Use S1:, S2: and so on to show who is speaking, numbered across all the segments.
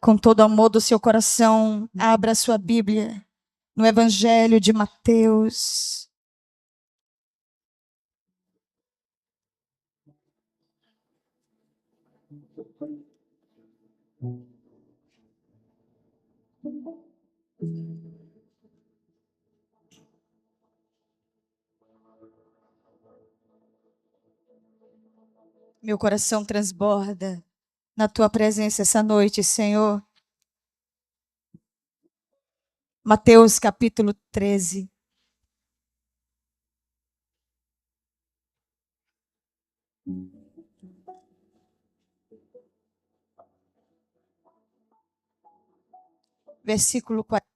S1: Com todo o amor do seu coração, abra sua Bíblia no Evangelho de Mateus. Meu coração transborda na tua presença essa noite, Senhor. Mateus capítulo 13. Versículo 40.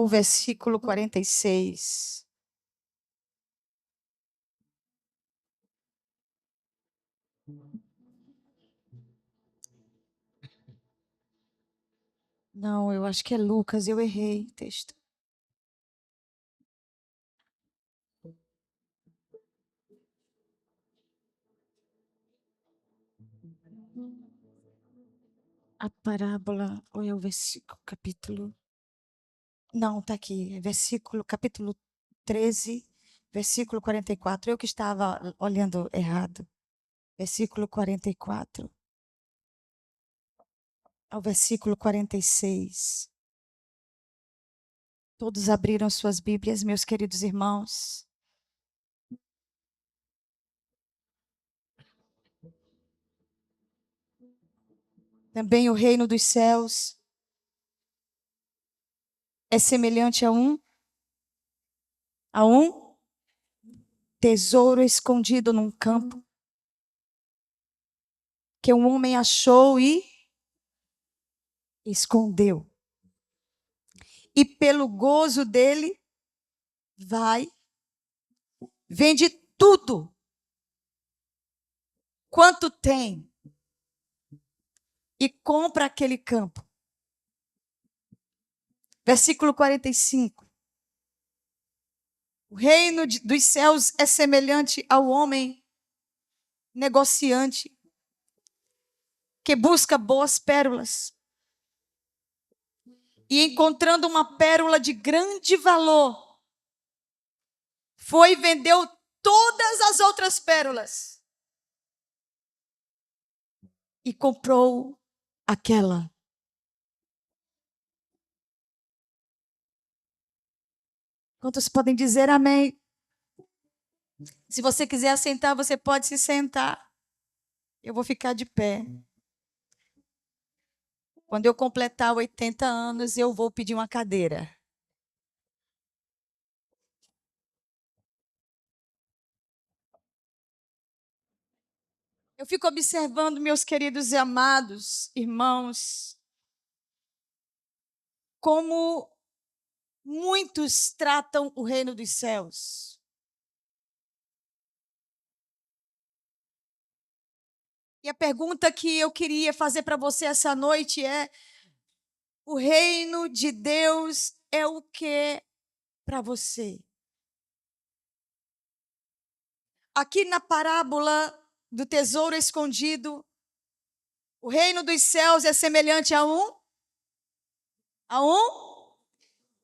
S1: O versículo 46. Não, eu acho que é Lucas, eu errei o texto. A parábola, ou é o versículo, capítulo? Não, está aqui, é versículo, capítulo 13, versículo 44. Eu que estava olhando errado. Versículo 44 ao versículo 46. Todos abriram suas Bíblias, meus queridos irmãos. Também o reino dos céus é semelhante a um tesouro escondido num campo, que um homem achou e escondeu. E pelo gozo dele, vende tudo quanto tem e compra aquele campo. Versículo 45. O reino dos céus é semelhante ao homem negociante que busca boas pérolas. E encontrando uma pérola de grande valor, foi e vendeu todas as outras pérolas e comprou aquela. Quantos podem dizer amém? Se você quiser assentar, você pode se sentar. Eu vou ficar de pé. Quando eu completar 80 anos, eu vou pedir uma cadeira. Eu fico observando, meus queridos e amados irmãos, como muitos tratam o reino dos céus. E a pergunta que eu queria fazer para você essa noite é: o reino de Deus é o que para você? Aqui na parábola do tesouro escondido, o reino dos céus é semelhante a um? A um?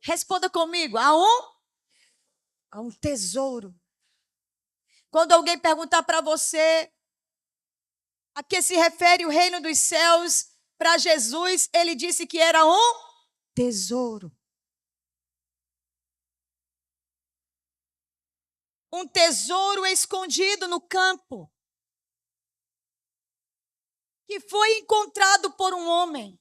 S1: Responda comigo, a um? A um tesouro. Quando alguém perguntar para você a que se refere o reino dos céus, para Jesus, ele disse que era um tesouro. Um tesouro escondido no campo, que foi encontrado por um homem.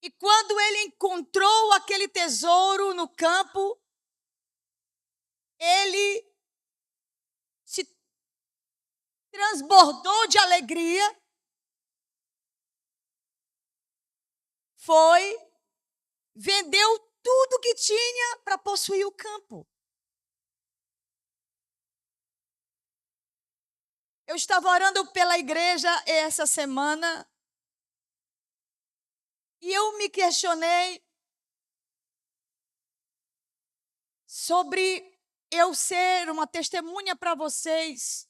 S1: E quando ele encontrou aquele tesouro no campo, ele se transbordou de alegria, foi, vendeu tudo que tinha para possuir o campo. Eu estava orando pela igreja essa semana e eu me questionei sobre eu ser uma testemunha para vocês,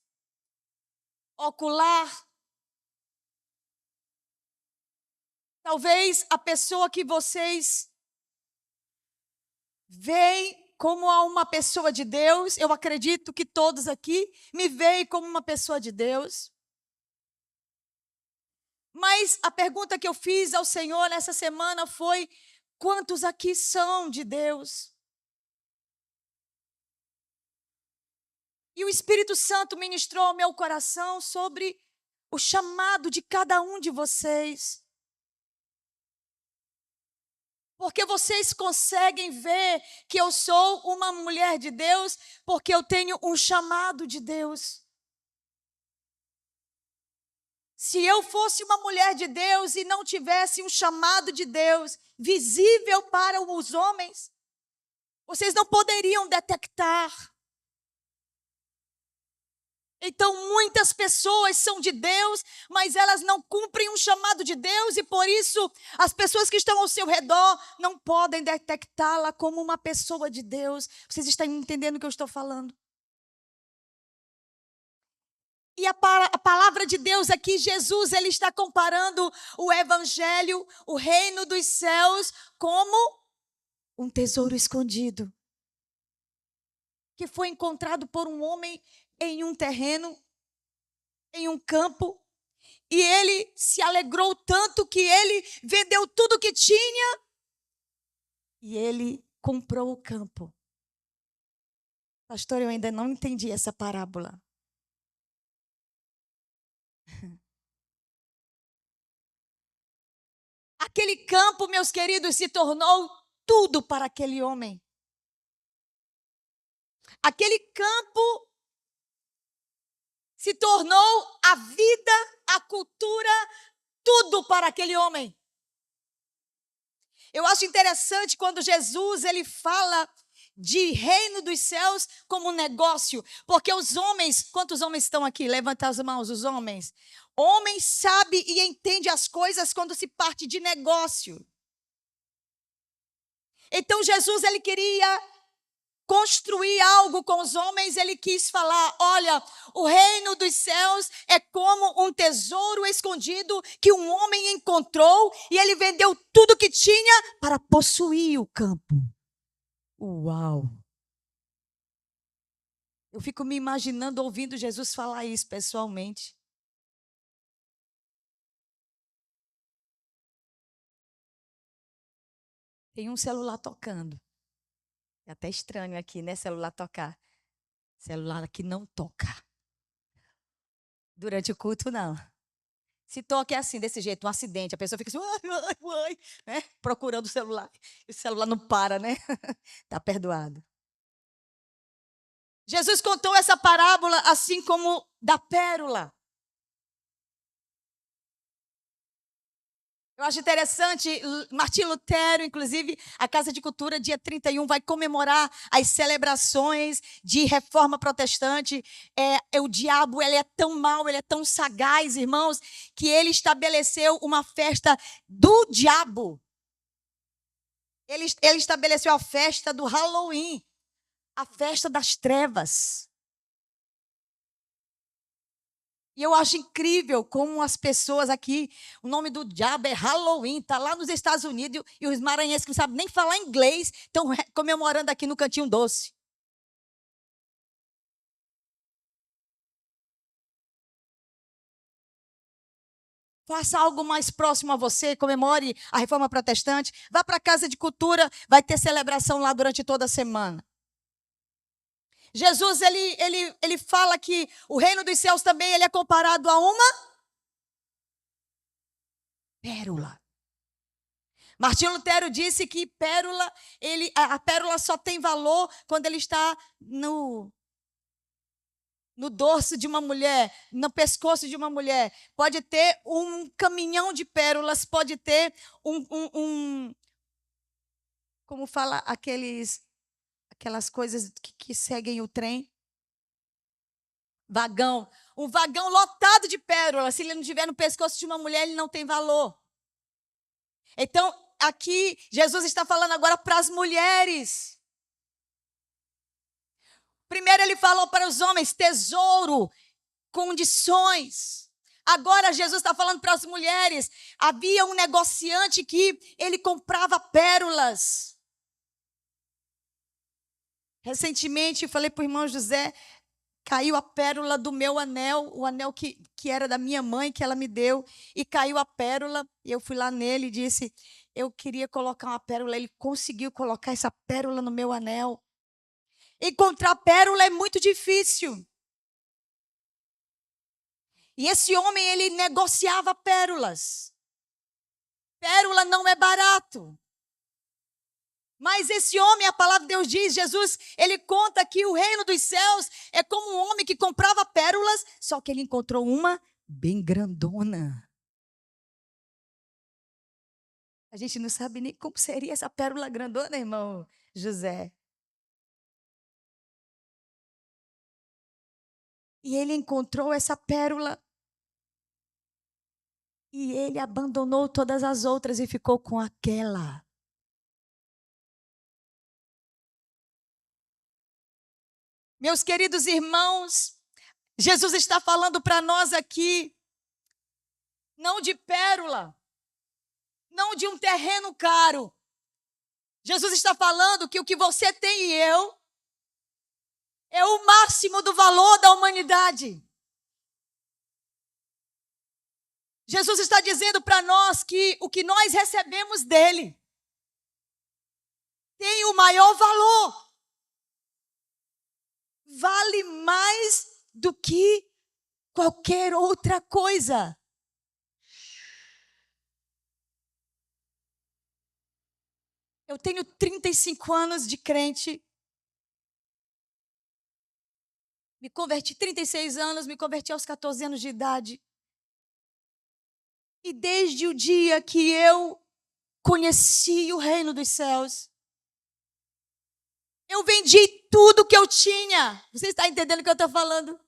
S1: ocular. Talvez a pessoa que vocês veem como uma pessoa de Deus, eu acredito que todos aqui me veem como uma pessoa de Deus. Mas a pergunta que eu fiz ao Senhor nessa semana foi: quantos aqui são de Deus? E o Espírito Santo ministrou ao meu coração sobre o chamado de cada um de vocês. Porque vocês conseguem ver que eu sou uma mulher de Deus, porque eu tenho um chamado de Deus. Se eu fosse uma mulher de Deus e não tivesse um chamado de Deus visível para os homens, vocês não poderiam detectar. Então, muitas pessoas são de Deus, mas elas não cumprem um chamado de Deus e, por isso, as pessoas que estão ao seu redor não podem detectá-la como uma pessoa de Deus. Vocês estão entendendo o que eu estou falando? E a palavra de Deus aqui, Jesus, ele está comparando o evangelho, o reino dos céus, como um tesouro escondido, que foi encontrado por um homem em um terreno, em um campo, e ele se alegrou tanto que ele vendeu tudo que tinha e ele comprou o campo. Pastor, eu ainda não entendi essa parábola. Aquele campo, meus queridos, se tornou tudo para aquele homem. Aquele campo se tornou a vida, a cultura, tudo para aquele homem. Eu acho interessante quando Jesus ele fala de reino dos céus como um negócio, porque os homens, quantos homens estão aqui? Levanta as mãos, os homens. Homem sabe e entende as coisas quando se parte de negócio. Então Jesus ele queria construir algo com os homens, ele quis falar: olha, o reino dos céus é como um tesouro escondido que um homem encontrou e ele vendeu tudo que tinha para possuir o campo. Uau! Eu fico me imaginando ouvindo Jesus falar isso pessoalmente. Tem um celular tocando. É até estranho aqui, né? Celular tocar. Celular aqui não toca. Durante o culto, não. Se toca é assim, desse jeito, um acidente. A pessoa fica assim, uai, né? Procurando o celular. E o celular não para, né? Está perdoado. Jesus contou essa parábola assim como da pérola. Eu acho interessante, Martim Lutero, inclusive, a Casa de Cultura, dia 31, vai comemorar as celebrações de reforma protestante. O diabo ele é tão mau, ele é tão sagaz, irmãos, que ele estabeleceu uma festa do diabo. Ele estabeleceu a festa do Halloween, a festa das trevas. E eu acho incrível como as pessoas aqui, o nome do diabo é Halloween, está lá nos Estados Unidos e os maranhenses que não sabem nem falar inglês estão comemorando aqui no Cantinho Doce. Faça algo mais próximo a você, comemore a Reforma Protestante, vá para a Casa de Cultura, vai ter celebração lá durante toda a semana. Jesus, ele fala que o reino dos céus também ele é comparado a uma pérola. Martim Lutero disse que pérola, a pérola só tem valor quando ele está no no dorso de uma mulher, no pescoço de uma mulher. Pode ter um caminhão de pérolas, pode ter como fala aquelas coisas que seguem o trem? Vagão. Um vagão lotado de pérolas. Se ele não tiver no pescoço de uma mulher, ele não tem valor. Então, aqui, Jesus está falando agora para as mulheres. Primeiro ele falou para os homens, tesouro, condições. Agora Jesus está falando para as mulheres. Havia um negociante que ele comprava pérolas. Recentemente, eu falei para o irmão José, caiu a pérola do meu anel, o anel que era da minha mãe, que ela me deu, e caiu a pérola, e eu fui lá nele e disse, eu queria colocar uma pérola, ele conseguiu colocar essa pérola no meu anel. Encontrar pérola é muito difícil. E esse homem, ele negociava pérolas. Pérola não é barato. Mas esse homem, a palavra de Deus diz, Jesus, ele conta que o reino dos céus é como um homem que comprava pérolas, só que ele encontrou uma bem grandona. A gente não sabe nem como seria essa pérola grandona, irmão José. E ele encontrou essa pérola. E ele abandonou todas as outras e ficou com aquela. Meus queridos irmãos, Jesus está falando para nós aqui, não de pérola, não de um terreno caro. Jesus está falando que o que você tem e eu é o máximo do valor da humanidade. Jesus está dizendo para nós que o que nós recebemos dele tem o maior valor. Vale mais do que qualquer outra coisa. Eu tenho 35 anos de crente. Me converti 36 anos, me converti aos 14 anos de idade. E desde o dia que eu conheci o reino dos céus, eu vendi tudo que eu tinha. Você está entendendo o que eu estou falando?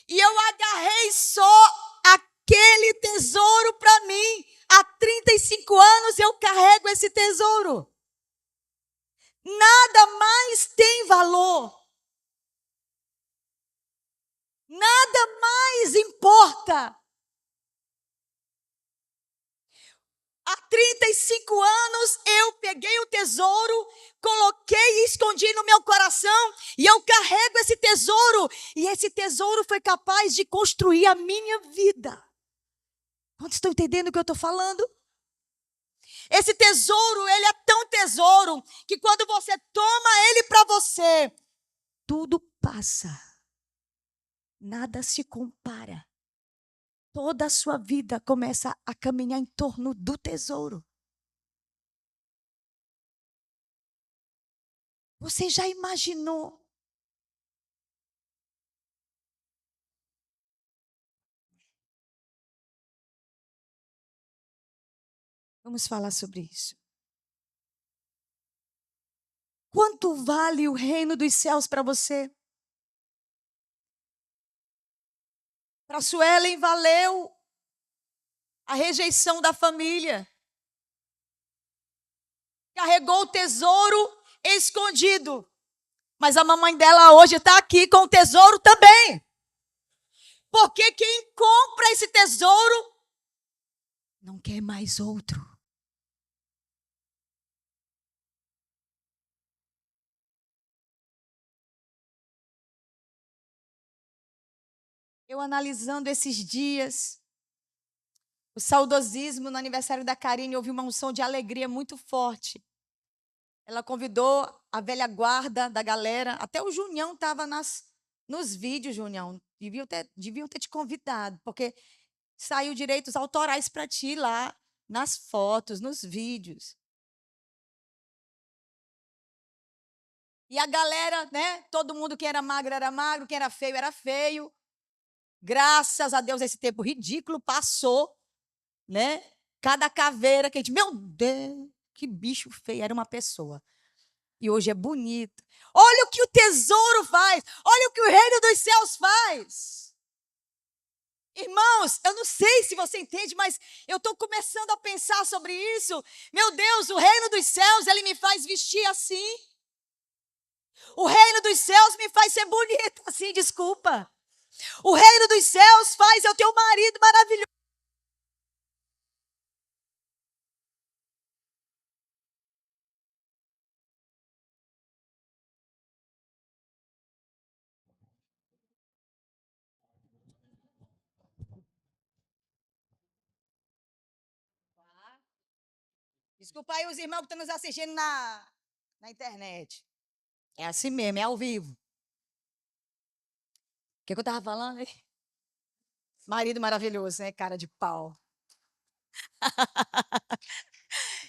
S1: E eu agarrei só aquele tesouro para mim. Há 35 anos eu carrego esse tesouro. Nada mais tem valor. Nada mais importa. Há 35 anos eu peguei o tesouro, coloquei e escondi no meu coração e eu carrego esse tesouro. E esse tesouro foi capaz de construir a minha vida. Quantos estão entendendo o que eu estou falando? Esse tesouro, ele é tão tesouro que quando você toma ele para você, tudo passa. Nada se compara. Toda a sua vida começa a caminhar em torno do tesouro. Você já imaginou? Vamos falar sobre isso. Quanto vale o reino dos céus para você? Para Suelen valeu a rejeição da família. Carregou o tesouro escondido. Mas a mamãe dela hoje está aqui com o tesouro também. Porque quem compra esse tesouro não quer mais outro. Eu analisando esses dias, o saudosismo no aniversário da Karine, houve uma unção de alegria muito forte. Ela convidou a velha guarda da galera, até o Junião estava nos vídeos, Junião. Deviam ter te convidado, porque saiu direitos autorais para ti lá, nas fotos, nos vídeos. E a galera, né? Todo mundo, quem era magro, quem era feio. Graças a Deus, esse tempo ridículo passou, né? Cada caveira que a gente, meu Deus, que bicho feio, era uma pessoa. E hoje é bonito. Olha o que o tesouro faz. Olha o que o reino dos céus faz. Irmãos, eu não sei se você entende, mas eu estou começando a pensar sobre isso. Meu Deus, o reino dos céus, ele me faz vestir assim. O reino dos céus me faz ser bonita assim, desculpa. O reino dos céus faz eu ter um marido maravilhoso. Desculpa aí os irmãos que estão nos assistindo na internet. É assim mesmo, é ao vivo. O que eu estava falando? Marido maravilhoso, né? Cara de pau.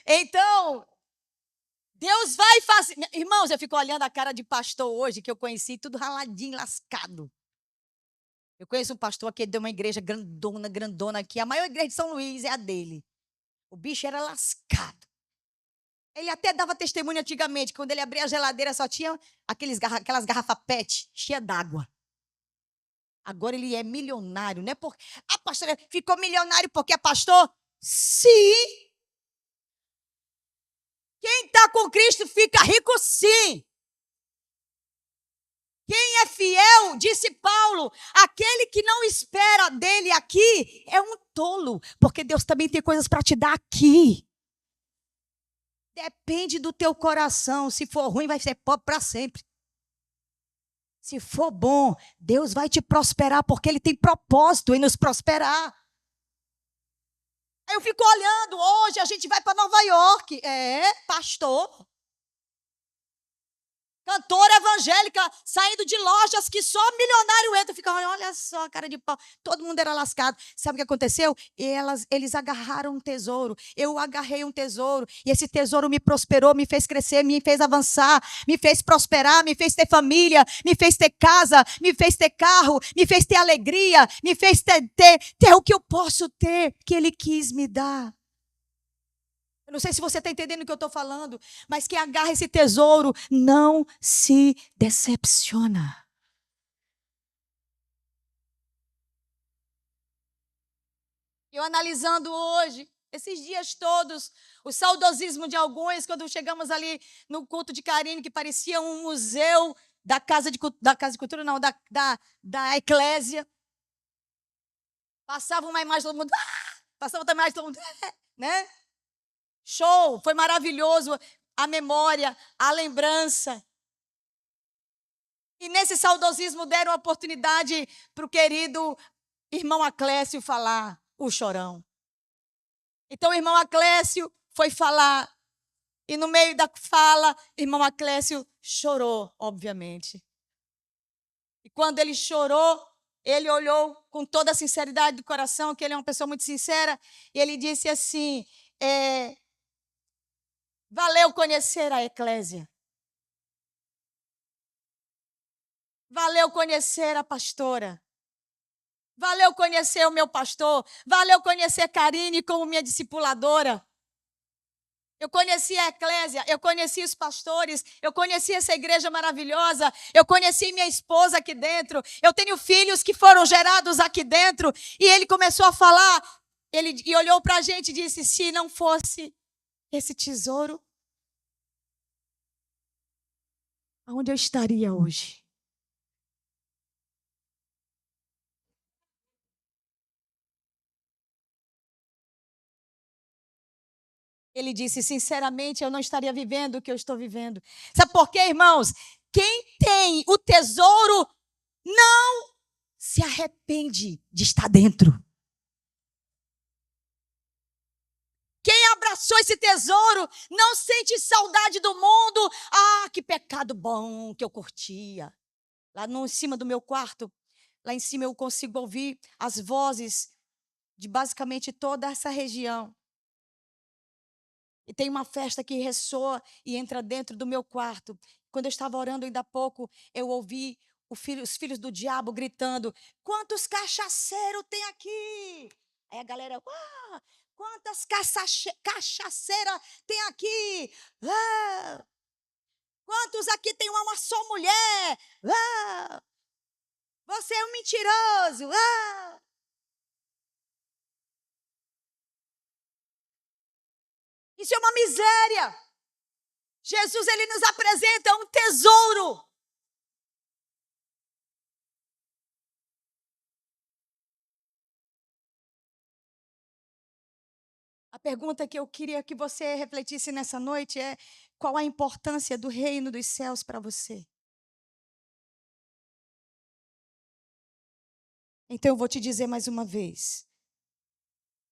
S1: Então, Deus vai fazer. Irmãos, eu fico olhando a cara de pastor hoje, que eu conheci, tudo raladinho, lascado. Eu conheço um pastor aqui de uma igreja grandona, grandona aqui. A maior igreja de São Luís é a dele. O bicho era lascado. Ele até dava testemunho antigamente, quando ele abria a geladeira só tinha aquelas garrafas PET cheia d'água. Agora ele é milionário, não é porque a pastora ficou milionário porque é pastor? Sim. Quem está com Cristo fica rico sim. Quem é fiel, disse Paulo, aquele que não espera dele aqui é um tolo, porque Deus também tem coisas para te dar aqui. Depende do teu coração. Se for ruim, vai ser pobre para sempre. Se for bom, Deus vai te prosperar, porque Ele tem propósito em nos prosperar. Aí eu fico olhando, hoje a gente vai para Nova York. É, pastor. Cantora evangélica, saindo de lojas que só milionário entra. Fica, olha só, cara de pau. Todo mundo era lascado. Sabe o que aconteceu? Eles agarraram um tesouro. Eu agarrei um tesouro. E esse tesouro me prosperou, me fez crescer, me fez avançar, me fez prosperar, me fez ter família, me fez ter casa, me fez ter carro, me fez ter alegria, me fez ter o que eu posso ter, que Ele quis me dar. Não sei se você está entendendo o que eu estou falando, mas quem agarra esse tesouro não se decepciona. Eu analisando hoje, esses dias todos, o saudosismo de alguns, quando chegamos ali no culto de Karine, que parecia um museu da Casa de Cultura, não, da Eclésia. Passava uma imagem, todo mundo, passava outra imagem, todo mundo, né? Show, foi maravilhoso a memória, a lembrança. E nesse saudosismo deram a oportunidade para o querido irmão Aclécio falar, o chorão. Então o irmão Aclécio foi falar, e no meio da fala, irmão Aclécio chorou, obviamente. E quando ele chorou, ele olhou com toda a sinceridade do coração, que ele é uma pessoa muito sincera, e ele disse assim, valeu conhecer a eclésia. Valeu conhecer a pastora. Valeu conhecer o meu pastor. Valeu conhecer Karine como minha discipuladora. Eu conheci a eclésia, eu conheci os pastores, eu conheci essa igreja maravilhosa, eu conheci minha esposa aqui dentro, eu tenho filhos que foram gerados aqui dentro. E ele começou a falar, e olhou para a gente e disse, se não fosse esse tesouro, aonde eu estaria hoje? Ele disse, sinceramente, eu não estaria vivendo o que eu estou vivendo. Sabe por quê, irmãos? Quem tem o tesouro não se arrepende de estar dentro. Quem abraçou esse tesouro não sente saudade do mundo. Ah, que pecado bom que eu curtia. Lá em cima do meu quarto, lá em cima eu consigo ouvir as vozes de basicamente toda essa região. E tem uma festa que ressoa e entra dentro do meu quarto. Quando eu estava orando ainda há pouco, eu ouvi os filhos do diabo gritando: quantos cachaceiros tem aqui? Aí a galera, quantas cachaceiras tem aqui? Ah, quantos aqui tem uma só mulher? Ah, você é um mentiroso. Ah. Isso é uma miséria. Jesus, ele nos apresenta um tesouro. A pergunta que eu queria que você refletisse nessa noite é: qual a importância do reino dos céus para você? Então eu vou te dizer mais uma vez.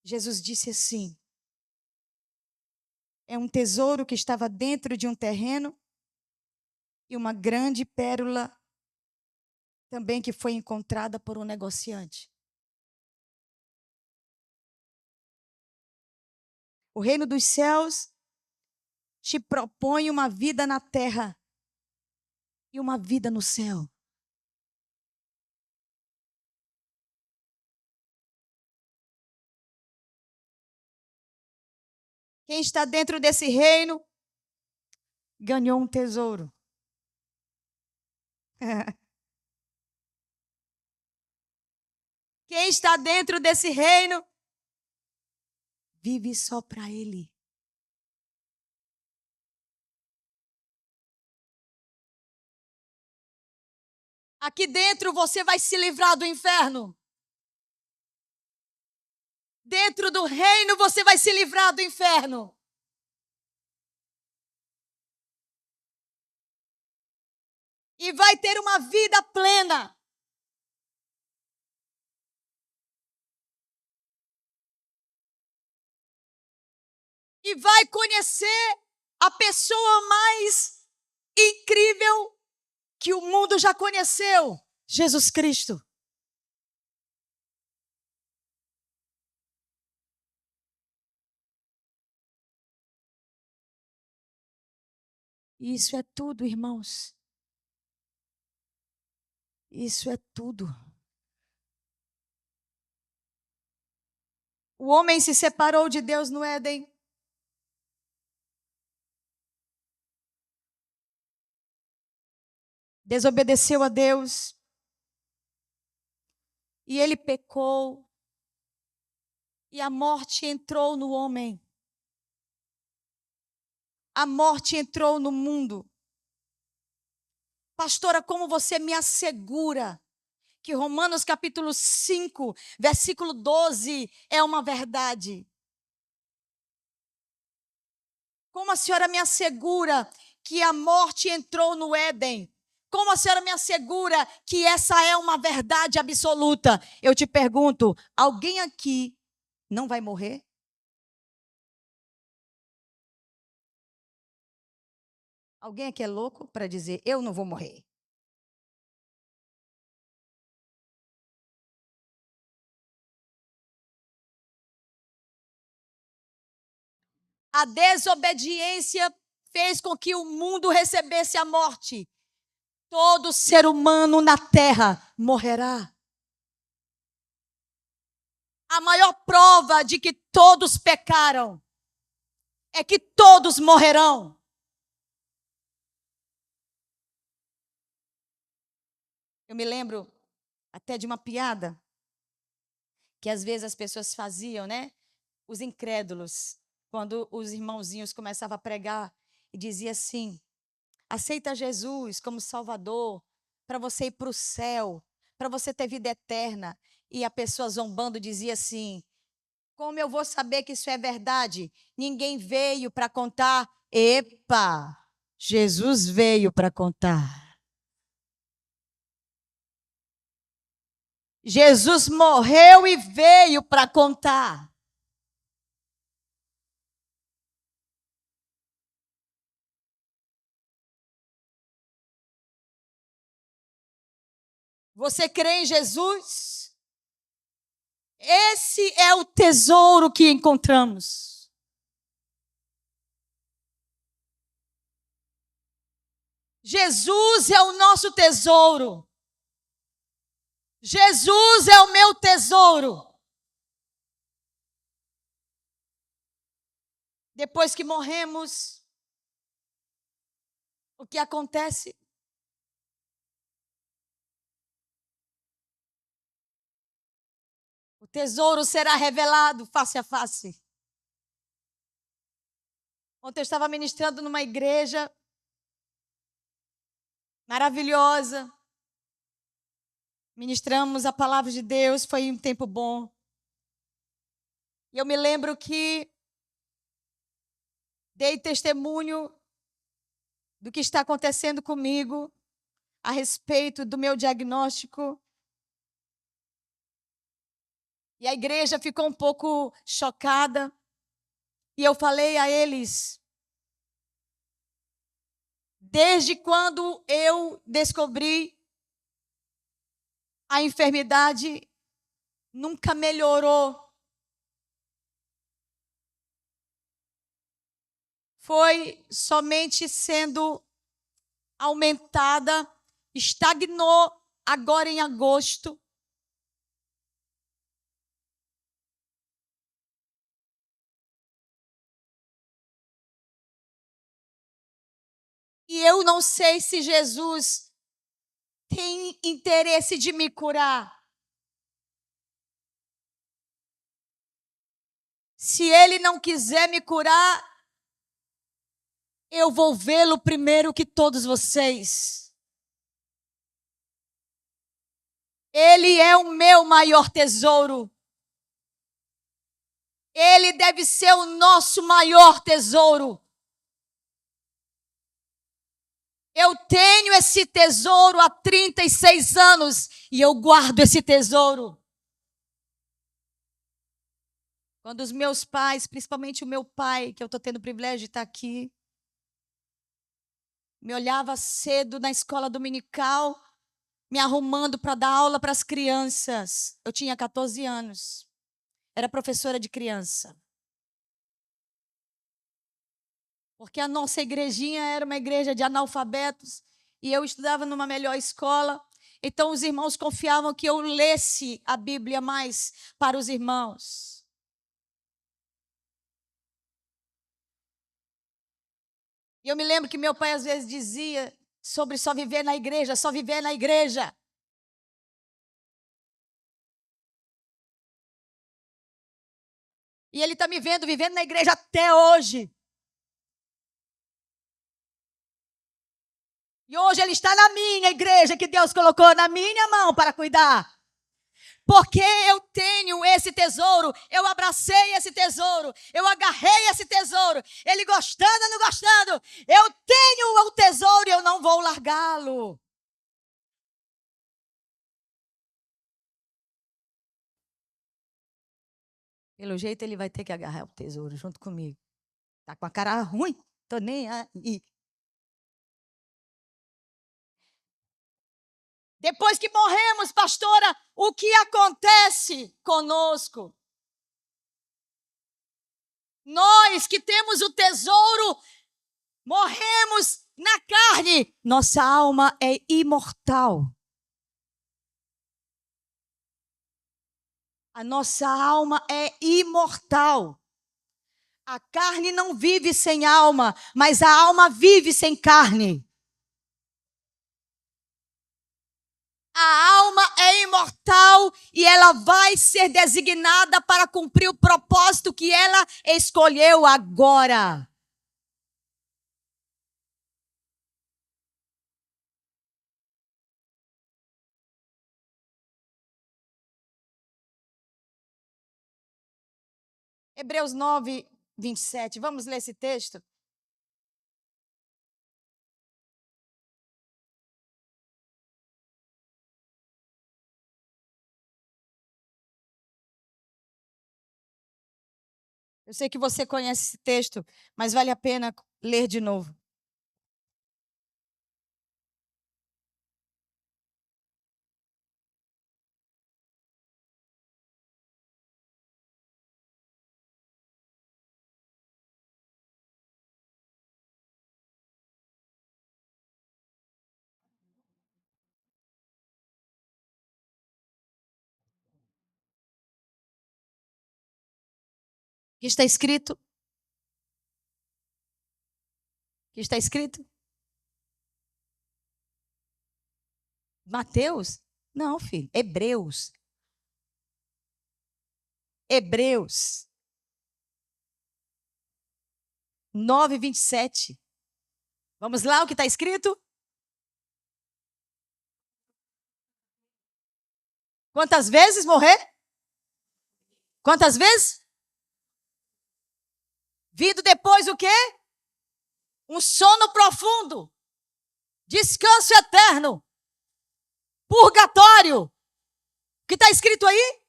S1: Jesus disse assim: é um tesouro que estava dentro de um terreno e uma grande pérola também que foi encontrada por um negociante. O reino dos céus te propõe uma vida na terra e uma vida no céu. Quem está dentro desse reino ganhou um tesouro. Quem está dentro desse reino vive só para ele. Aqui dentro você vai se livrar do inferno. Dentro do reino você vai se livrar do inferno. E vai ter uma vida plena. E vai conhecer a pessoa mais incrível que o mundo já conheceu, Jesus Cristo. Isso é tudo, irmãos. Isso é tudo. O homem se separou de Deus no Éden. Desobedeceu a Deus. E ele pecou. E a morte entrou no homem. A morte entrou no mundo. Pastora, como você me assegura que Romanos capítulo 5, versículo 12 é uma verdade? Como a senhora me assegura que a morte entrou no Éden? Como a senhora me assegura que essa é uma verdade absoluta? Eu te pergunto, alguém aqui não vai morrer? Alguém aqui é louco para dizer, eu não vou morrer? A desobediência fez com que o mundo recebesse a morte. Todo ser humano na terra morrerá. A maior prova de que todos pecaram é que todos morrerão. Eu me lembro até de uma piada que às vezes as pessoas faziam, né? Os incrédulos, quando os irmãozinhos começavam a pregar e dizia assim: aceita Jesus como Salvador, para você ir para o céu, para você ter vida eterna. E a pessoa zombando dizia assim: como eu vou saber que isso é verdade? Ninguém veio para contar. Epa, Jesus veio para contar. Jesus morreu e veio para contar. Você crê em Jesus? Esse é o tesouro que encontramos. Jesus é o nosso tesouro. Jesus é o meu tesouro. Depois que morremos, o que acontece? O tesouro será revelado face a face. Ontem eu estava ministrando numa igreja maravilhosa. Ministramos a palavra de Deus, foi um tempo bom. E eu me lembro que dei testemunho do que está acontecendo comigo a respeito do meu diagnóstico. E a igreja ficou um pouco chocada. E eu falei a eles, desde quando eu descobri a enfermidade, nunca melhorou. Foi somente sendo aumentada, estagnou agora em agosto. E eu não sei se Jesus tem interesse de me curar. Se ele não quiser me curar, eu vou vê-lo primeiro que todos vocês. Ele é o meu maior tesouro. Ele deve ser o nosso maior tesouro. Eu tenho esse tesouro há 36 anos e eu guardo esse tesouro. Quando os meus pais, principalmente o meu pai, que eu estou tendo o privilégio de estar aqui, me olhava cedo na escola dominical, me arrumando para dar aula para as crianças. Eu tinha 14 anos. Era professora de criança. Porque a nossa igrejinha era uma igreja de analfabetos e eu estudava numa melhor escola. Então os irmãos confiavam que eu lesse a Bíblia mais para os irmãos. E eu me lembro que meu pai às vezes dizia sobre só viver na igreja, só viver na igreja. E ele está me vendo, vivendo na igreja até hoje. E hoje ele está na minha igreja, que Deus colocou na minha mão para cuidar. Porque eu tenho esse tesouro, eu abracei esse tesouro, eu agarrei esse tesouro. Ele gostando ou não gostando, eu tenho o tesouro e eu não vou largá-lo. Pelo jeito ele vai ter que agarrar o tesouro junto comigo. Tá com a cara ruim, tô nem aí. Depois que morremos, pastora, o que acontece conosco? Nós que temos o tesouro, morremos na carne. Nossa alma é imortal. A nossa alma é imortal. A carne não vive sem alma, mas a alma vive sem carne. A alma é imortal e ela vai ser designada para cumprir o propósito que ela escolheu agora. Hebreus 9, 27. Vamos ler esse texto? Eu sei que você conhece esse texto, mas vale a pena ler de novo. que está escrito? Que está escrito? Mateus? Não, filho. Hebreus. Hebreus 9:27. Vamos lá, o que está escrito? Quantas vezes morrer? Quantas vezes? Vindo depois o quê? Um sono profundo. Descanso eterno. Purgatório. O que está escrito aí?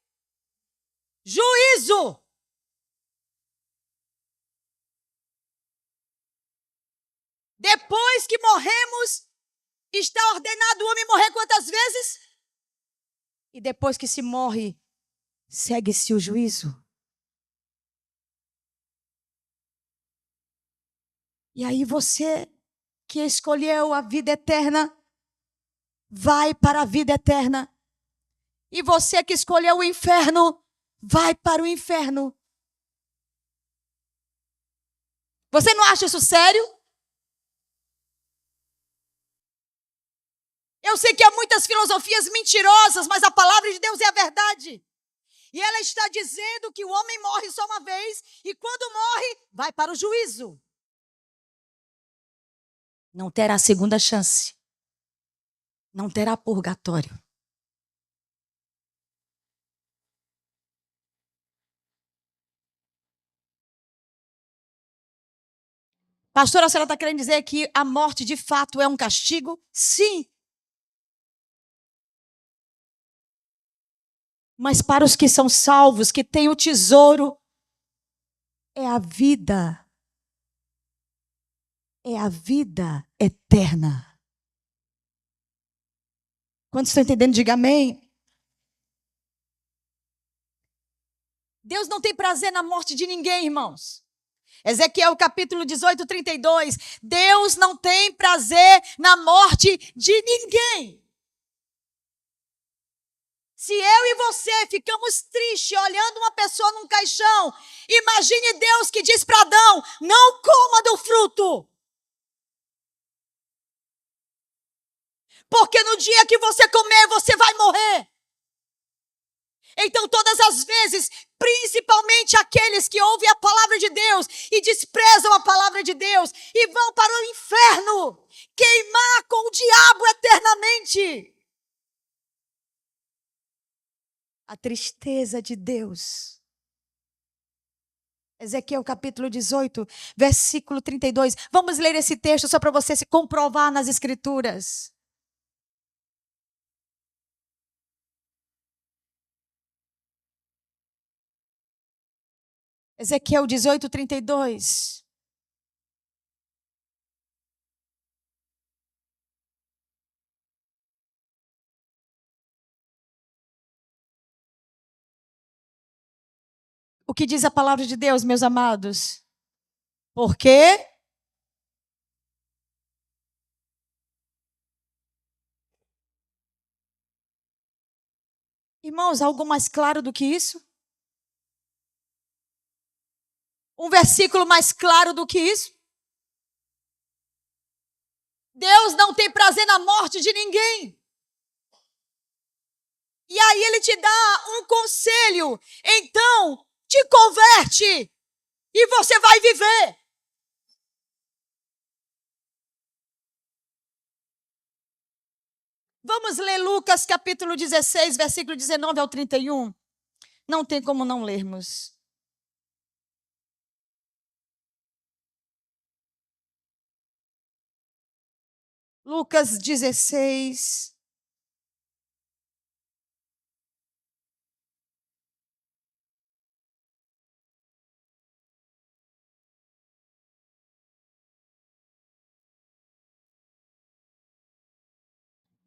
S1: Juízo. Depois que morremos, está ordenado o homem morrer quantas vezes? E depois que se morre, segue-se o juízo. E aí você que escolheu a vida eterna, vai para a vida eterna. E você que escolheu o inferno, vai para o inferno. Você não acha isso sério? Eu sei que há muitas filosofias mentirosas, mas a palavra de Deus é a verdade. E ela está dizendo que o homem morre só uma vez e quando morre, vai para o juízo. Não terá segunda chance. Não terá purgatório. Pastora, a senhora está querendo dizer que a morte de fato é um castigo? Sim. Mas para os que são salvos, que têm o tesouro, é a vida. É a vida eterna. Quantos estão entendendo? Diga amém. Deus não tem prazer na morte de ninguém, irmãos. Ezequiel capítulo 18, 32. Deus não tem prazer na morte de ninguém. Se eu e você ficamos tristes olhando uma pessoa num caixão, imagine Deus que diz para Adão, não coma do fruto. Porque no dia que você comer, você vai morrer. Então, todas as vezes, principalmente aqueles que ouvem a palavra de Deus e desprezam a palavra de Deus e vão para o inferno, queimar com o diabo eternamente. A tristeza de Deus. Ezequiel capítulo 18, versículo 32. Vamos ler esse texto só para você se comprovar nas escrituras. Ezequiel 18, 32. O que diz a palavra de Deus, meus amados? Porque irmãos, algo mais claro do que isso? Um versículo mais claro do que isso? Deus não tem prazer na morte de ninguém. E aí ele te dá um conselho. Então, te converte e você vai viver. Vamos ler Lucas capítulo 16, versículo 19 ao 31. Não tem como não lermos. Lucas 16.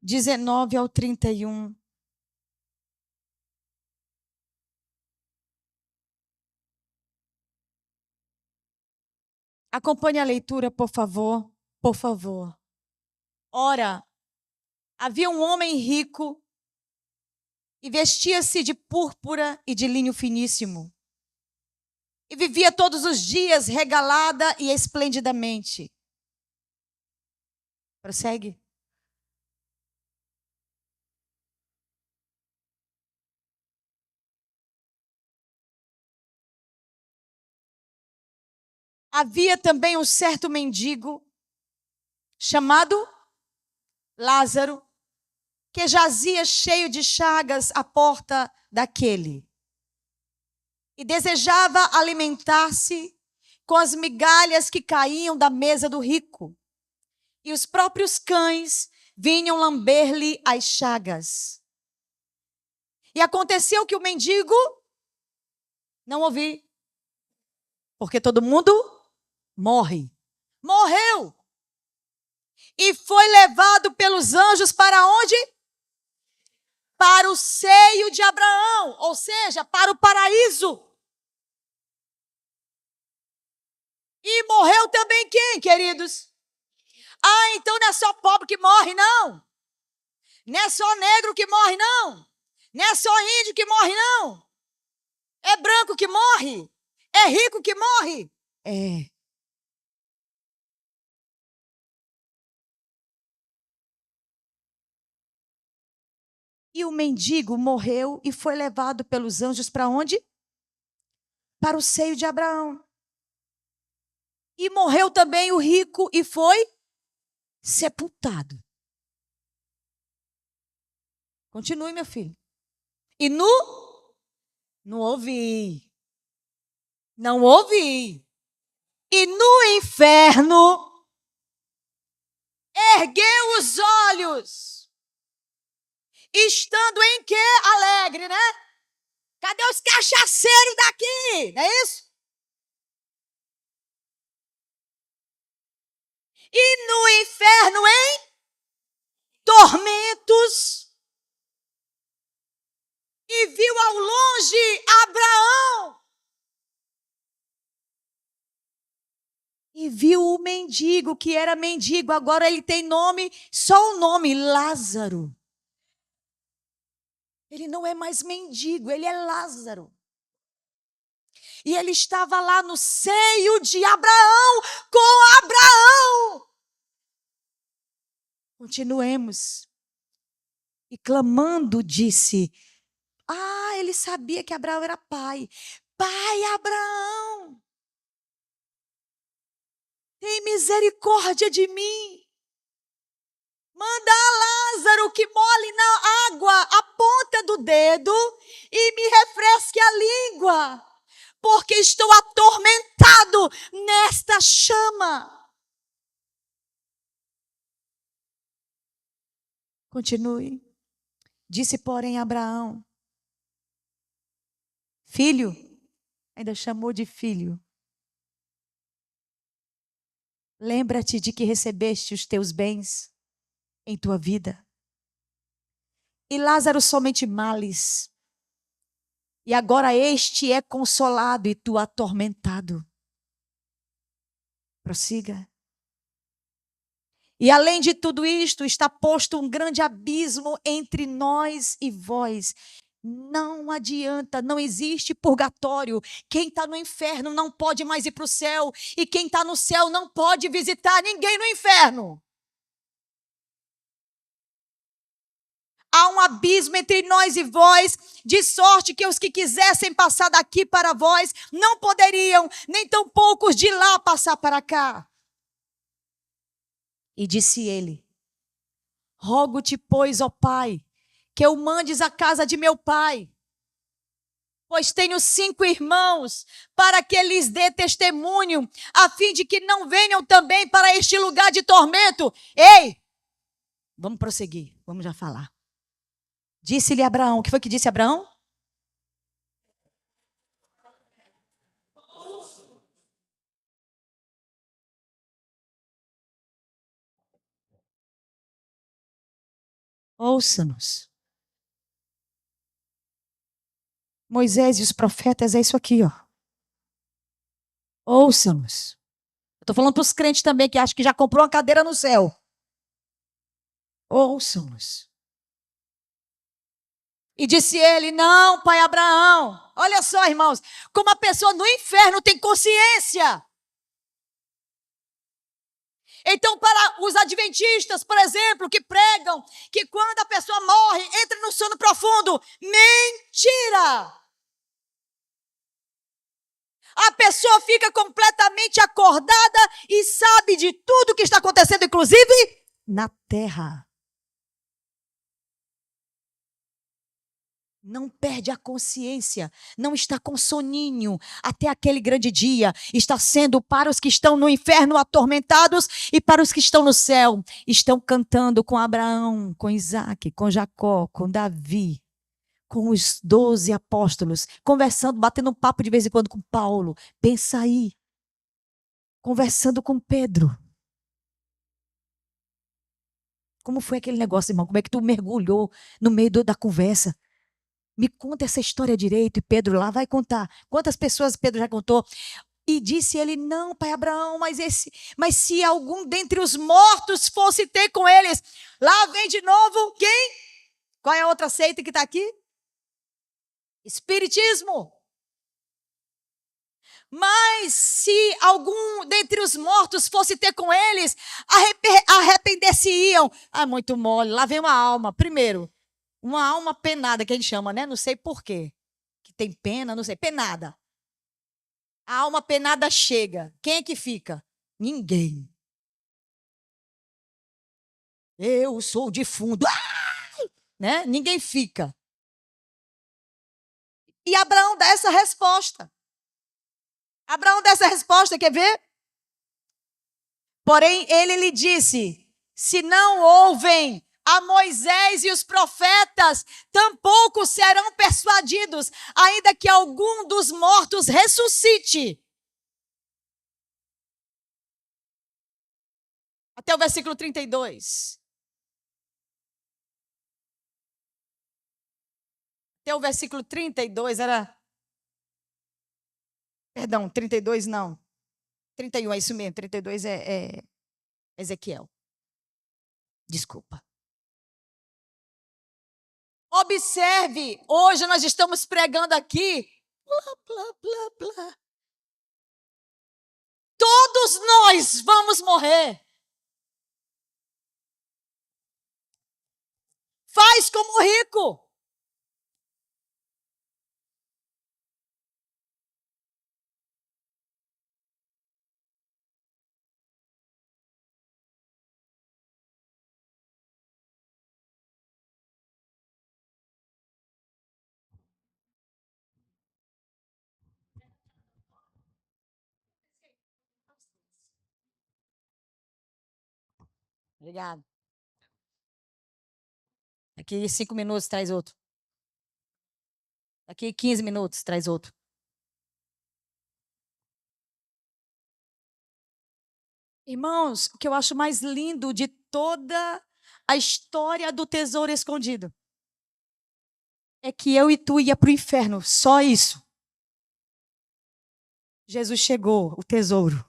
S1: XIX ao 31. Acompanhe a leitura, por favor. Por favor. Ora, havia um homem rico e vestia-se de púrpura e de linho finíssimo. e vivia todos os dias regalada e esplendidamente. Prossegue. Havia também um certo mendigo chamado Lázaro, que jazia cheio de chagas à porta daquele, e desejava alimentar-se com as migalhas que caíam da mesa do rico, e os próprios cães vinham lamber-lhe as chagas. E aconteceu que o mendigo não ouviu, porque todo mundo morre. Morreu! E foi levado pelos anjos para onde? Para o seio de Abraão, ou seja, para o paraíso. E morreu também quem, queridos? Ah, então não é só pobre que morre, não. Não é só negro que morre, não. Não é só índio que morre, não. É branco que morre. É rico que morre. É. E o mendigo morreu e foi levado pelos anjos para onde? Para o seio de Abraão. E morreu também o rico e foi sepultado. Continue, meu filho. E não ouvi. Não ouvi. E no inferno ergueu os olhos, estando em quê? Alegre, né? Cadê os cachaceiros daqui? Não é isso? E no inferno em tormentos, e viu ao longe Abraão, e viu o mendigo, que era mendigo, agora ele tem nome, só o nome, Lázaro. Ele não é mais mendigo, ele é Lázaro. E ele estava lá no seio de Abraão, com Abraão. Continuemos. E clamando disse, ele sabia que Abraão era pai. Pai Abraão, tem misericórdia de mim. Manda a Lázaro que molhe na água a ponta do dedo e me refresque a língua, porque estou atormentado nesta chama. Continue. Disse, porém, Abraão, filho, ainda chamou de filho, lembra-te de que recebeste os teus bens em tua vida, e Lázaro somente males, e agora este é consolado e tu atormentado. Prossiga. E além de tudo isto, está posto um grande abismo entre nós e vós. Não adianta, não existe purgatório. Quem está no inferno não pode mais ir para o céu. E quem está no céu não pode visitar ninguém no inferno. Há um abismo entre nós e vós, de sorte que os que quisessem passar daqui para vós não poderiam, nem tão poucos de lá passar para cá. E disse ele, rogo-te, pois, ó Pai, que eu mandes à casa de meu pai, pois tenho 5 irmãos, para que lhes dê testemunho, a fim de que não venham também para este lugar de tormento. Ei, vamos prosseguir, vamos já falar. Disse-lhe Abraão, o que foi que disse Abraão? Ouça-nos. Moisés e os profetas é isso aqui, ó. Ouça-nos. Eu estou falando para os crentes também que acham que já comprou uma cadeira no céu. Ouçam-nos. E disse ele: não, pai Abraão. Olha só, irmãos, como a pessoa no inferno tem consciência. Então, para os adventistas, por exemplo, que pregam que quando a pessoa morre, entra no sono profundo, mentira! A pessoa fica completamente acordada e sabe de tudo que está acontecendo, inclusive na terra. Não perde a consciência, não está com soninho até aquele grande dia. Está sendo para os que estão no inferno atormentados e para os que estão no céu. Estão cantando com Abraão, com Isaac, com Jacó, com Davi, com os 12 apóstolos, conversando, batendo um papo de vez em quando com Paulo. Pensa aí, conversando com Pedro. Como foi aquele negócio, irmão? Como é que tu mergulhou no meio da conversa? Me conta essa história direito. E Pedro lá vai contar. Quantas pessoas Pedro já contou? E disse ele: não, pai Abraão, mas se algum dentre os mortos fosse ter com eles. Lá vem de novo quem? Qual é a outra seita que está aqui? Espiritismo. Mas se algum dentre os mortos fosse ter com eles, arrepender-se-iam. Ah, muito mole. Lá vem uma alma. Primeiro, uma alma penada, que a gente chama, né? Não sei por quê. Que tem pena, não sei. Penada. A alma penada chega. Quem é que fica? Ninguém. Eu sou defunto. Né? Ninguém fica. E Abraão dá essa resposta. Abraão dá essa resposta, quer ver? Porém, ele lhe disse: se não ouvem a Moisés e os profetas, tampouco serão persuadidos, ainda que algum dos mortos ressuscite. Até o versículo 32. Até o versículo 32 era... Perdão, 32 não. 31 é isso mesmo, 32 é Ezequiel. Desculpa. Observe, hoje nós estamos pregando aqui, blá, blá, blá, blá. Todos nós vamos morrer. Faz como rico. Obrigado. Daqui 5 minutos traz outro. Daqui 15 minutos traz outro. Irmãos, o que eu acho mais lindo de toda a história do tesouro escondido é que eu e tu ia para o inferno, só isso. Jesus chegou, o tesouro.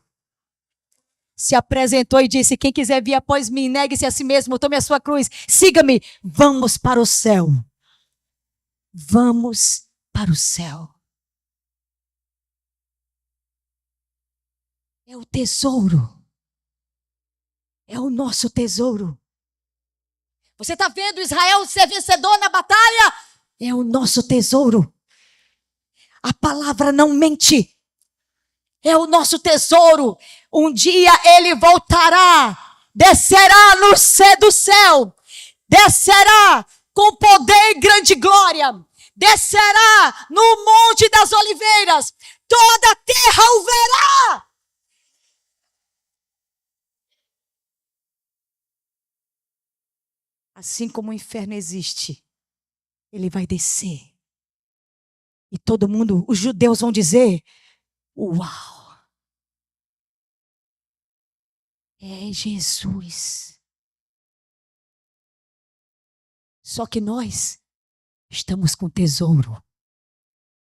S1: Se apresentou e disse: quem quiser vir após mim, negue-se a si mesmo, tome a sua cruz, siga-me, vamos para o céu. Vamos para o céu. É o tesouro. É o nosso tesouro. Você está vendo Israel ser vencedor na batalha? É o nosso tesouro. A palavra não mente. É o nosso tesouro. Um dia ele voltará. Descerá no céu do céu. Descerá com poder e grande glória. Descerá no Monte das Oliveiras. Toda a terra o verá. Assim como o inferno existe, ele vai descer. E todo mundo, os judeus vão dizer: uau! É Jesus. Só que nós estamos com tesouro.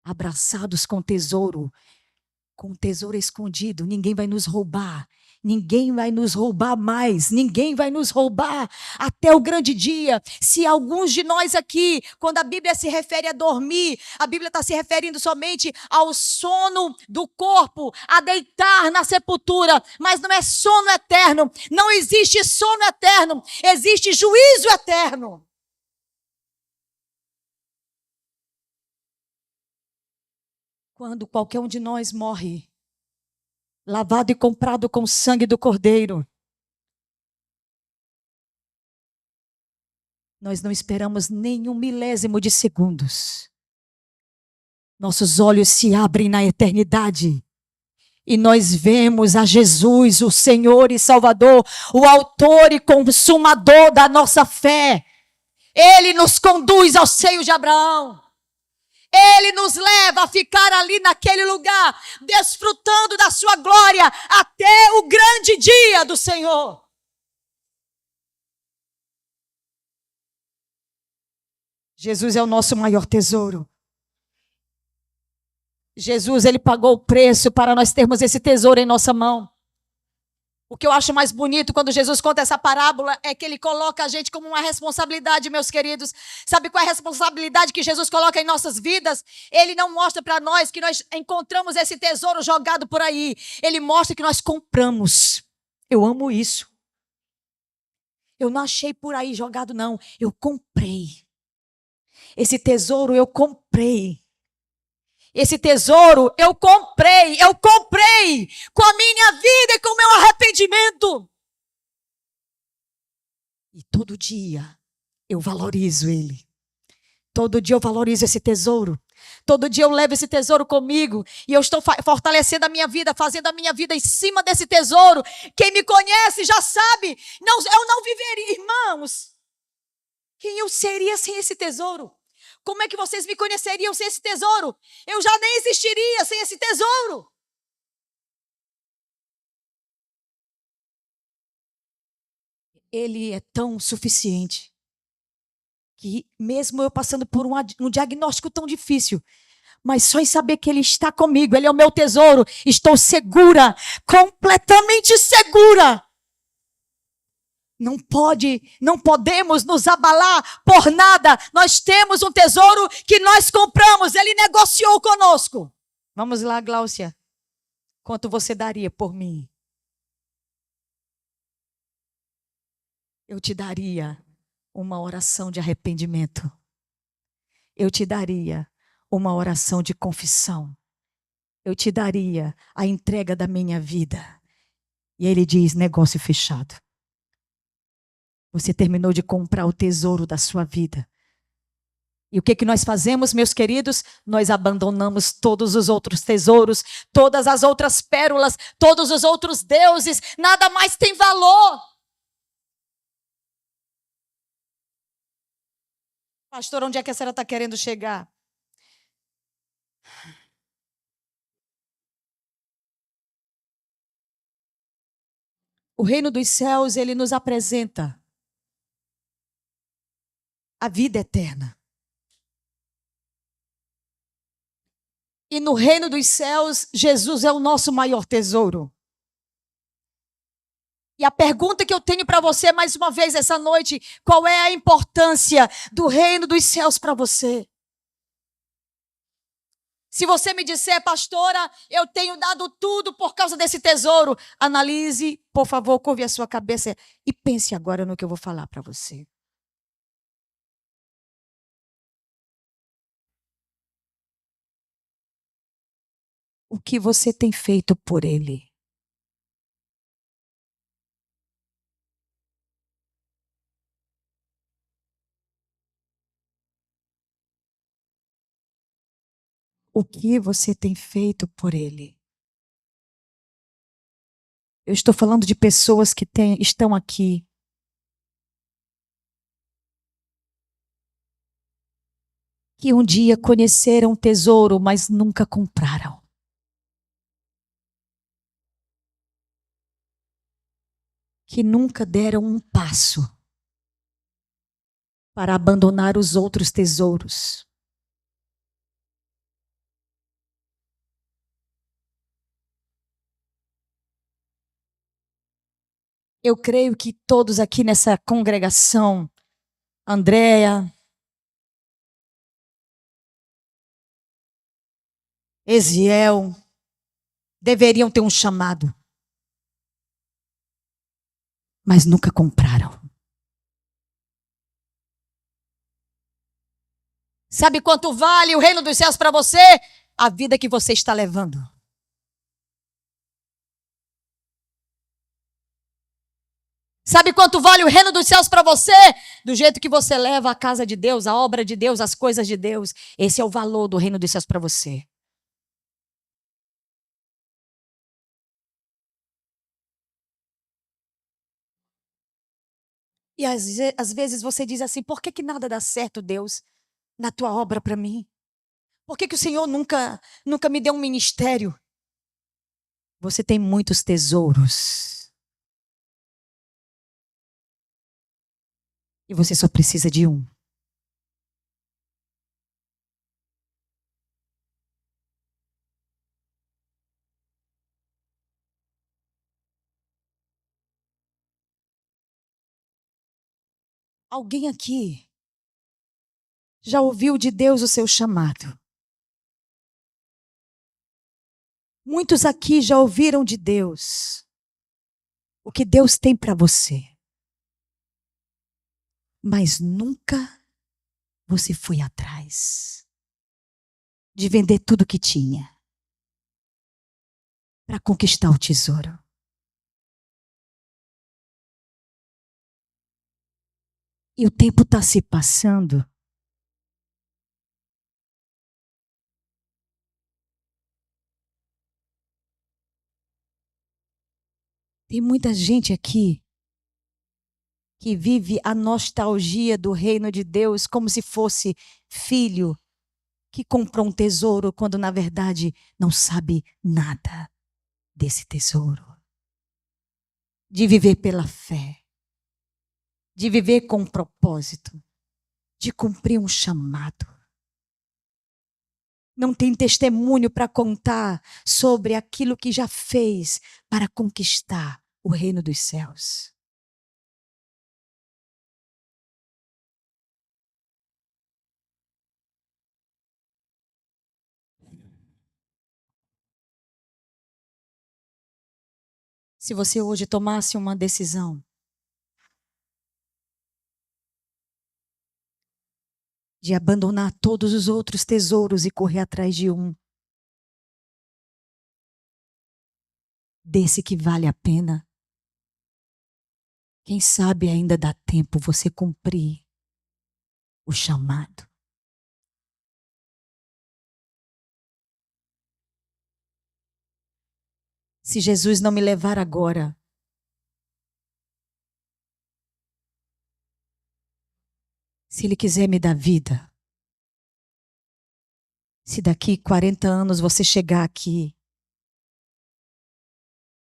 S1: Abraçados com tesouro. com um tesouro escondido, ninguém vai nos roubar. Ninguém vai nos roubar mais, ninguém vai nos roubar até o grande dia. Se alguns de nós aqui, quando a Bíblia se refere a dormir, a Bíblia está se referindo somente ao sono do corpo, a deitar na sepultura, mas não é sono eterno, não existe sono eterno, existe juízo eterno. Quando qualquer um de nós morre, lavado e comprado com o sangue do Cordeiro, nós não esperamos nenhum milésimo de segundos. Nossos olhos se abrem na eternidade e nós vemos a Jesus, o Senhor e Salvador, o autor e consumador da nossa fé. Ele nos conduz ao seio de Abraão. Ele nos leva a ficar ali naquele lugar, desfrutando da sua glória até o grande dia do Senhor. Jesus é o nosso maior tesouro. Jesus, ele pagou o preço para nós termos esse tesouro em nossa mão. O que eu acho mais bonito quando Jesus conta essa parábola é que ele coloca a gente como uma responsabilidade, meus queridos. Sabe qual é a responsabilidade que Jesus coloca em nossas vidas? Ele não mostra para nós que nós encontramos esse tesouro jogado por aí. Ele mostra que nós compramos. Eu amo isso. Eu não achei por aí jogado, não. Eu comprei. Esse tesouro eu comprei. Esse tesouro eu comprei com a minha vida e com o meu arrependimento. E todo dia eu valorizo ele. Todo dia eu valorizo esse tesouro. Todo dia eu levo esse tesouro comigo e eu estou fortalecendo a minha vida, fazendo a minha vida em cima desse tesouro. Quem me conhece já sabe, eu não viveria, irmãos. Quem eu seria sem esse tesouro? Como é que vocês me conheceriam sem esse tesouro? Eu já nem existiria sem esse tesouro. Ele é tão suficiente que mesmo eu passando por um diagnóstico tão difícil, mas só em saber que Ele está comigo, Ele é o meu tesouro, estou segura, completamente segura. Não podemos nos abalar por nada. Nós temos um tesouro que nós compramos. Ele negociou conosco. Vamos lá, Gláucia. Quanto você daria por mim? Eu te daria uma oração de arrependimento. Eu te daria uma oração de confissão. Eu te daria a entrega da minha vida. E ele diz, negócio fechado. Você terminou de comprar o tesouro da sua vida. E o que nós fazemos, meus queridos? Nós abandonamos todos os outros tesouros, todas as outras pérolas, todos os outros deuses. Nada mais tem valor. Pastor, onde é que a senhora está querendo chegar? O reino dos céus, ele nos apresenta a vida eterna. E no reino dos céus, Jesus é o nosso maior tesouro. E a pergunta que eu tenho para você mais uma vez essa noite, qual é a importância do reino dos céus para você? Se você me disser, pastora, eu tenho dado tudo por causa desse tesouro, analise, por favor, curve a sua cabeça e pense agora no que eu vou falar para você. O que você tem feito por ele? O que você tem feito por ele? Eu estou falando de pessoas que estão aqui. Que um dia conheceram o tesouro, mas nunca compraram. Que nunca deram um passo para abandonar os outros tesouros. Eu creio que todos aqui nessa congregação, Andréia, Eziel, deveriam ter um chamado, mas nunca compraram. Sabe quanto vale o reino dos céus para você? A vida que você está levando. Sabe quanto vale o reino dos céus para você? Do jeito que você leva a casa de Deus, a obra de Deus, as coisas de Deus. Esse é o valor do reino dos céus para você. E às vezes você diz assim: por que nada dá certo, Deus, na tua obra para mim? Por que o Senhor nunca me deu um ministério? Você tem muitos tesouros. E você só precisa de um. Alguém aqui já ouviu de Deus o seu chamado? Muitos aqui já ouviram de Deus o que Deus tem para você. Mas nunca você foi atrás de vender tudo que tinha para conquistar o tesouro. E o tempo está se passando. Tem muita gente aqui que vive a nostalgia do reino de Deus como se fosse filho que comprou um tesouro quando na verdade não sabe nada desse tesouro. De viver pela fé, de viver com um propósito, de cumprir um chamado. Não tem testemunho para contar sobre aquilo que já fez para conquistar o reino dos céus. Se você hoje tomasse uma decisão de abandonar todos os outros tesouros e correr atrás de um, desse que vale a pena, quem sabe ainda dá tempo você cumprir o chamado. Se Jesus não me levar agora, se Ele quiser me dar vida, se daqui 40 anos você chegar aqui,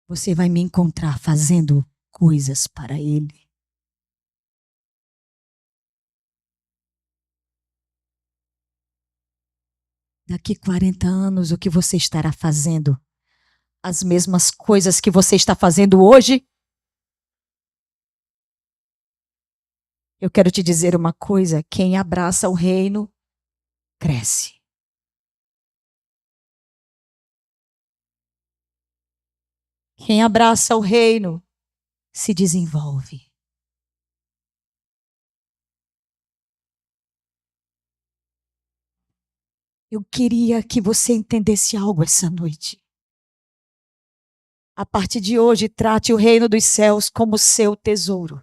S1: você vai me encontrar fazendo coisas para Ele. Daqui 40 anos, o que você estará fazendo? As mesmas coisas que você está fazendo hoje? Eu quero te dizer uma coisa: quem abraça o reino, cresce. Quem abraça o reino, se desenvolve. Eu queria que você entendesse algo essa noite. A partir de hoje, trate o reino dos céus como seu tesouro.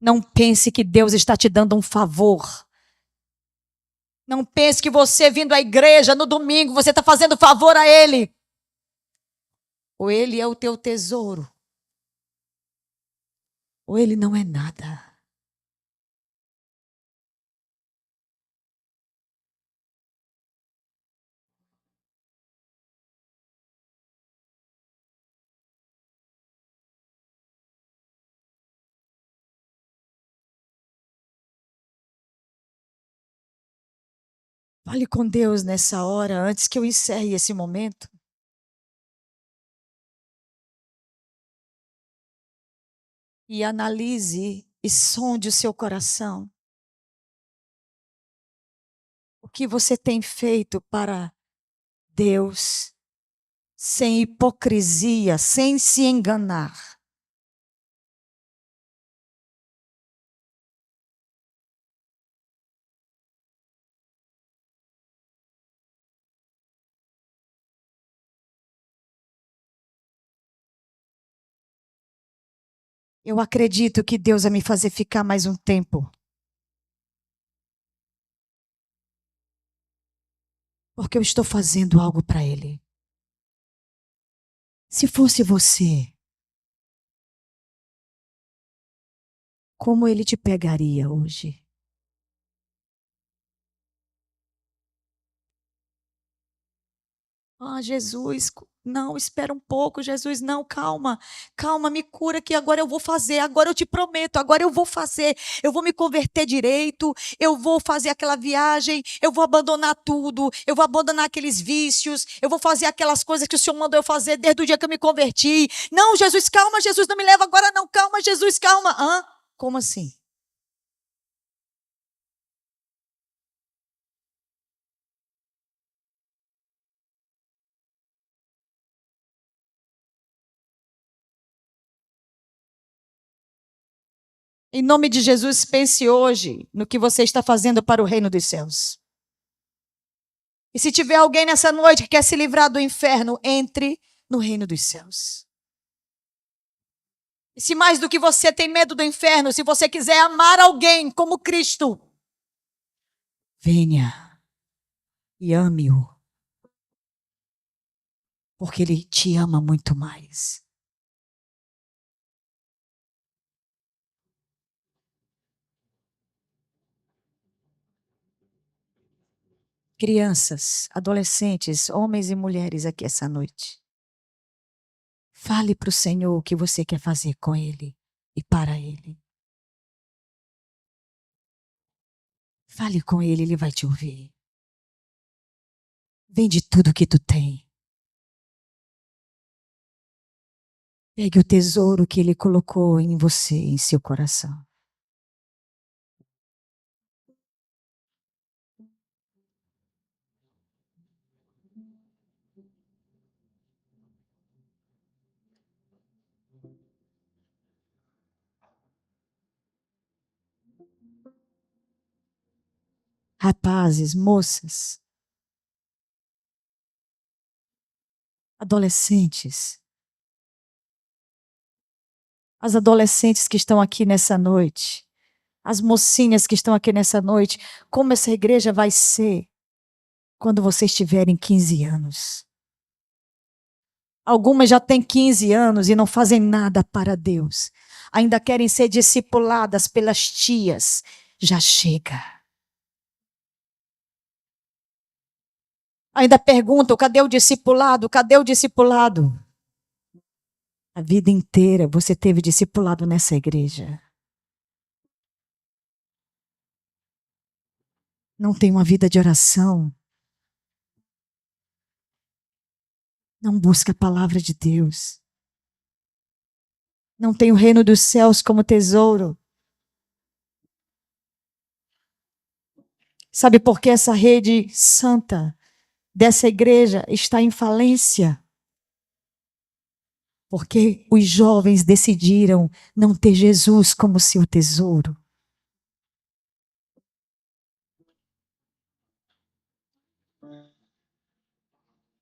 S1: Não pense que Deus está te dando um favor. Não pense que você vindo à igreja no domingo, você está fazendo favor a Ele. Ou Ele é o teu tesouro, ou Ele não é nada. Fale com Deus nessa hora, antes que eu encerre esse momento. e analise e sonde o seu coração. O que você tem feito para Deus, sem hipocrisia, sem se enganar? Eu acredito que Deus vai me fazer ficar mais um tempo. Porque eu estou fazendo algo para Ele. Se fosse você, como Ele te pegaria hoje? Ah, Jesus, não, espera um pouco, Jesus, não, calma, calma, me cura que agora eu vou fazer, agora eu te prometo, agora eu vou fazer, eu vou me converter direito, eu vou fazer aquela viagem, eu vou abandonar tudo, eu vou abandonar aqueles vícios, eu vou fazer aquelas coisas que o Senhor mandou eu fazer desde o dia que eu me converti. Não, Jesus, calma, Jesus, não me leva agora não, calma, Jesus, calma. Hã? Como assim? Em nome de Jesus, pense hoje no que você está fazendo para o reino dos céus. E se tiver alguém nessa noite que quer se livrar do inferno, entre no reino dos céus. E se mais do que você tem medo do inferno, se você quiser amar alguém como Cristo, venha e ame-o, porque Ele te ama muito mais. Crianças, adolescentes, homens e mulheres aqui essa noite. Fale para o Senhor o que você quer fazer com Ele e para Ele. Fale com Ele, Ele vai te ouvir. Vende tudo que tu tem. Pegue o tesouro que Ele colocou em você, em seu coração. Rapazes, moças, adolescentes, as adolescentes que estão aqui nessa noite, as mocinhas que estão aqui nessa noite, como essa igreja vai ser quando vocês tiverem 15 anos. Algumas já têm 15 anos e não fazem nada para Deus. Ainda querem ser discipuladas pelas tias. Já chega. Ainda perguntam, cadê o discipulado? Cadê o discipulado? A vida inteira você teve discipulado nessa igreja. Não tem uma vida de oração. Não busca a palavra de Deus. Não tem o reino dos céus como tesouro. Sabe por que essa rede santa dessa igreja está em falência? Porque os jovens decidiram não ter Jesus como seu tesouro.